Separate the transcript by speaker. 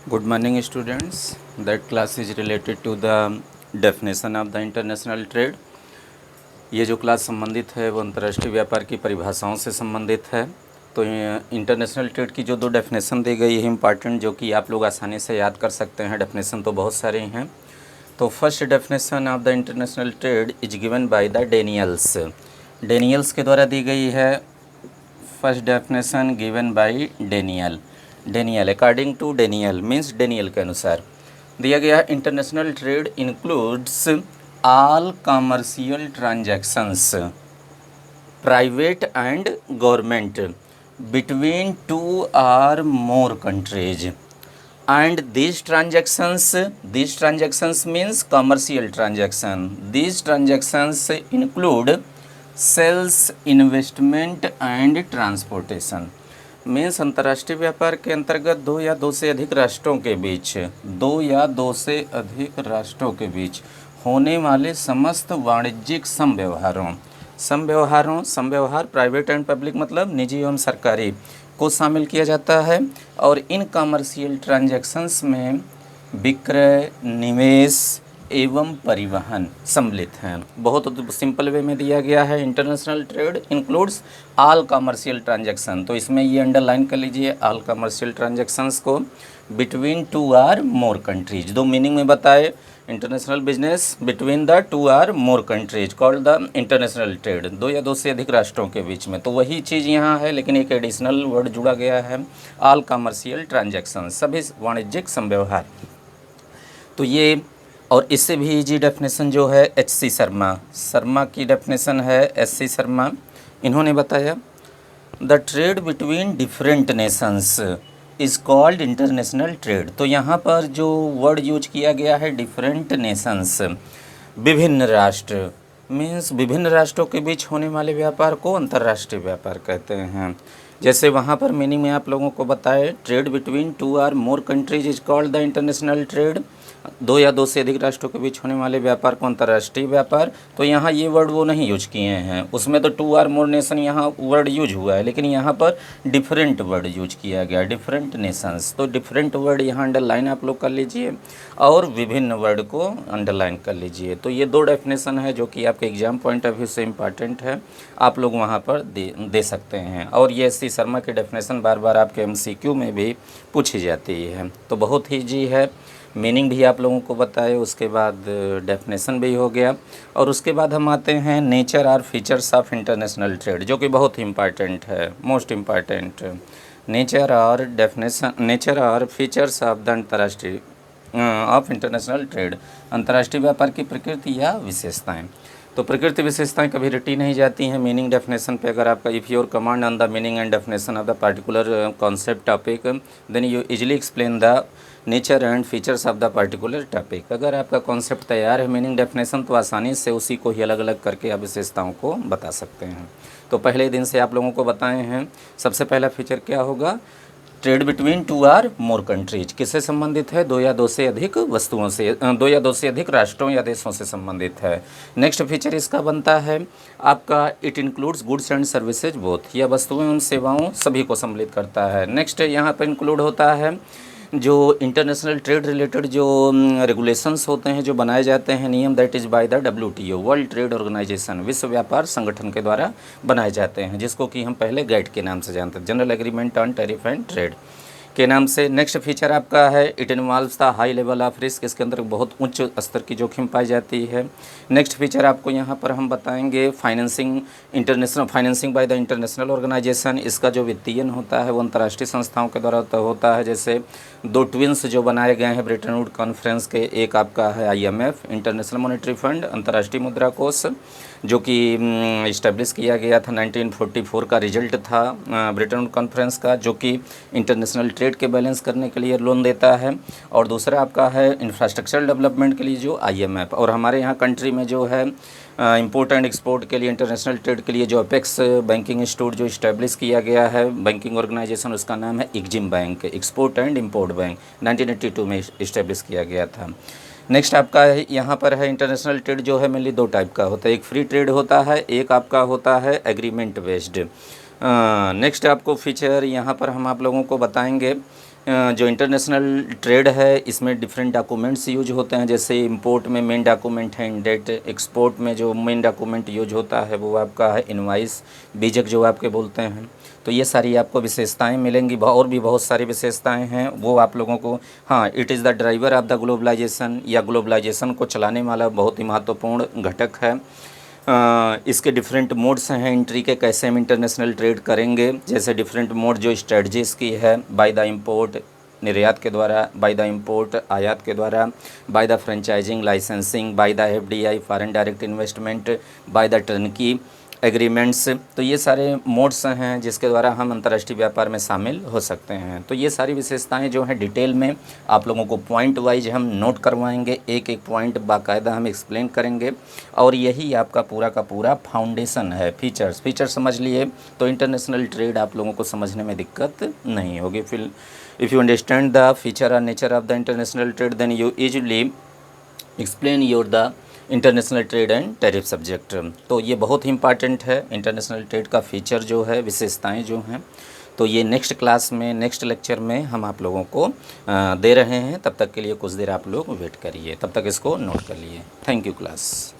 Speaker 1: Good morning students. That class is related to the definition of the international trade. ये जो class संबंधित है वो अंतर्राष्ट्रीय व्यापार की परिभाषाओं से संबंधित है। तो इंटरनेशनल ट्रेड की जो दो डेफिनेशन दी गई है इम्पॉर्टेंट, जो कि आप लोग आसानी से याद कर सकते हैं। डेफिनेशन तो बहुत सारे हैं। तो first definition of the international trade is given by the Daniels. Daniels के द्वारा दी गई है। First definition given by Daniel. Daniel according to Daniel means Daniel के अनुसार दिया गया international trade includes all commercial transactions private and government between two और more countries and these transactions means commercial transaction. These transactions include sales, investment and transportation. Means अंतर्राष्ट्रीय व्यापार के अंतर्गत दो या दो से अधिक राष्ट्रों के बीच होने वाले समस्त वाणिज्यिक समव्यवहार प्राइवेट एंड पब्लिक मतलब निजी एवं सरकारी को शामिल किया जाता है। और इन कमर्शियल ट्रांजैक्शंस में विक्रय, निवेश एवं परिवहन सम्मिलित हैं। बहुत सिंपल वे में दिया गया है। International trade includes all commercial transaction. तो इसमें ये अंडरलाइन कर लीजिए ऑल कमर्शियल ट्रांजैक्शंस को between two or more countries. दो मीनिंग में बताए। International business between the two or more countries called the international trade. दो या दो से अधिक राष्ट्रों के बीच में। तो वही चीज़ यहाँ है, लेकिन एक एडिशनल वर्ड जुड़ा गया है, ऑल कमर्शियल ट्रांजैक्शन, सभी वाणिज्यिक संव्यवहार। तो ये और इससे भी इजी डेफिनेशन जो है एच.सी. शर्मा की डेफिनेशन है। एस.सी. शर्मा इन्होंने बताया the trade between different Nations is called international trade. तो यहाँ पर जो वर्ड यूज किया गया है डिफरेंट नेशंस, विभिन्न राष्ट्र मीन्स विभिन्न राष्ट्रों के बीच होने वाले व्यापार को अंतर्राष्ट्रीय व्यापार कहते हैं। जैसे वहाँ पर मीनिंग में आप लोगों को बताए trade between two or more countries is called the international trade. दो या दो से अधिक राष्ट्रों के बीच होने वाले व्यापार को अंतर्राष्ट्रीय व्यापार। तो यहाँ ये वर्ड वो नहीं यूज किए हैं। उसमें तो टू आर मोर नेशन यहाँ वर्ड यूज हुआ है, लेकिन यहाँ पर डिफरेंट वर्ड यूज किया गया, डिफरेंट नेशंस। तो डिफरेंट वर्ड यहाँ अंडरलाइन आप लोग कर लीजिए और विभिन्न वर्ड को अंडरलाइन कर लीजिए। तो ये दो डेफिनेशन है जो कि आपके एग्जाम पॉइंट ऑफ व्यू से इम्पॉर्टेंट है, आप लोग वहाँ पर दे सकते हैं। और ये एस.सी. शर्मा की डेफिनेशन बार बार आपके MCQ में भी पूछी जाती है। तो बहुत ही ईजी है। मीनिंग भी आप लोगों को बताए, उसके बाद डेफिनेशन भी हो गया। और उसके बाद हम आते हैं नेचर और फीचर्स ऑफ इंटरनेशनल ट्रेड, जो कि बहुत ही इम्पॉर्टेंट है, मोस्ट इम्पॉर्टेंट। नेचर और फीचर्स ऑफ द अंतर्राष्ट्रीय ऑफ इंटरनेशनल ट्रेड, अंतर्राष्ट्रीय व्यापार की प्रकृति या विशेषताएं। तो प्रकृति विशेषताएं कभी रटी नहीं जाती हैं। मीनिंग डेफिनेशन पे अगर आपका if your command on the meaning and definition of the particular concept topic then you easily explain the nature and features of the particular topic. अगर आपका कॉन्सेप्ट तैयार है मीनिंग डेफिनेशन, तो आसानी से उसी को ही अलग अलग करके आप विशेषताओं को बता सकते हैं। तो पहले दिन से आप लोगों को बताए हैं। सबसे पहला फीचर क्या होगा? Trade between two or more countries. किससे संबंधित है? दो या दो से अधिक वस्तुओं से, दो या दो से अधिक राष्ट्रों या देशों से संबंधित है। नेक्स्ट फीचर इसका बनता है आपका it includes goods and services both. यह वस्तुएं एवं सेवाओं सभी को सम्मिलित करता है। नेक्स्ट यहाँ पर इंक्लूड होता है जो इंटरनेशनल ट्रेड रिलेटेड जो रेगुलेशंस होते हैं, जो बनाए जाते हैं नियम, that is by the WTO, world trade organisation, विश्व व्यापार संगठन के द्वारा बनाए जाते हैं, जिसको कि हम पहले गैट के नाम से जानते हैं, general agreement on tariff and trade के नाम से। नेक्स्ट फीचर आपका है it involves the high level of risk. इसके अंदर बहुत उच्च स्तर की जोखिम पाई जाती है। नेक्स्ट फीचर आपको यहाँ पर हम बताएंगे financing by the international organisation. इसका जो वित्तीयन होता है वो अंतर्राष्ट्रीय संस्थाओं के द्वारा होता है। जैसे दो ट्विंस जो बनाए गए हैं ब्रेटन वुड कॉन्फ्रेंस के, एक आपका है IMF इंटरनेशनल मॉनेटरी फंड, अंतर्राष्ट्रीय मुद्रा कोष, जो कि इस्टेब्लिश किया गया था 1944 का रिजल्ट था ब्रेटन वुड कॉन्फ्रेंस का, जो कि इंटरनेशनल ट्रेड के बैलेंस करने के लिए लोन देता है। और दूसरा आपका है इंफ्रास्ट्रक्चर डेवलपमेंट के लिए जो IMF। और हमारे यहाँ कंट्री में जो है इंपोर्ट एंड एक्सपोर्ट के लिए, इंटरनेशनल ट्रेड के लिए जो अपेक्स बैंकिंग इंस्टीट्यूट जो इस्टेब्लिश किया गया है बैंकिंग ऑर्गेनाइजेशन, उसका नाम है EXIM bank, export and import bank, 1982 में इस्टेब्लिश किया गया था। नेक्स्ट आपका यहाँ पर है इंटरनेशनल ट्रेड जो है मेनली दो टाइप का होता है, एक फ्री ट्रेड होता है, एक आपका होता है एग्रीमेंट बेस्ड। नेक्स्ट आपको फीचर यहाँ पर हम आप लोगों को बताएंगे जो इंटरनेशनल ट्रेड है इसमें डिफरेंट डॉक्यूमेंट्स यूज होते हैं, जैसे इंपोर्ट में मेन डॉक्यूमेंट है इंडेट, एक्सपोर्ट में जो मेन डॉक्यूमेंट यूज होता है वो आपका है इनवाइस, बीजक जो आपके बोलते हैं। तो ये सारी आपको विशेषताएं मिलेंगी, और भी बहुत सारी विशेषताएं हैं वो आप लोगों को। हाँ, it is the driver of the globalisation, या ग्लोबलाइजेशन को चलाने वाला बहुत ही महत्वपूर्ण घटक है। इसके डिफरेंट मोड्स हैं एंट्री के, कैसे हम इंटरनेशनल ट्रेड करेंगे, जैसे डिफरेंट मोड जो स्ट्रेटजीज़ की है, बाय द इंपोर्ट निर्यात के द्वारा, बाय द इंपोर्ट आयात के द्वारा, by the franchising licensing, by the FDI foreign direct investment, by the turnkey agreements. तो ये सारे मोड्स हैं जिसके द्वारा हम अंतर्राष्ट्रीय व्यापार में शामिल हो सकते हैं। तो ये सारी विशेषताएं जो हैं डिटेल में आप लोगों को पॉइंट वाइज हम नोट करवाएंगे, एक एक पॉइंट बाकायदा हम एक्सप्लेन करेंगे, और यही आपका पूरा का पूरा फाउंडेशन है। फीचर समझ लिए तो इंटरनेशनल ट्रेड आप लोगों को समझने में दिक्कत नहीं होगी। फिर if you understand the feature और nature of the international trade then you easily explain your the international trade and tariff subject. तो ये बहुत ही इंपॉर्टेंट है, इंटरनेशनल ट्रेड का फीचर जो है, विशेषताएं जो हैं। तो ये नेक्स्ट क्लास में, नेक्स्ट लेक्चर में हम आप लोगों को दे रहे हैं। तब तक के लिए कुछ देर आप लोग वेट करिए, तब तक इसको नोट कर लिए। Thank you class.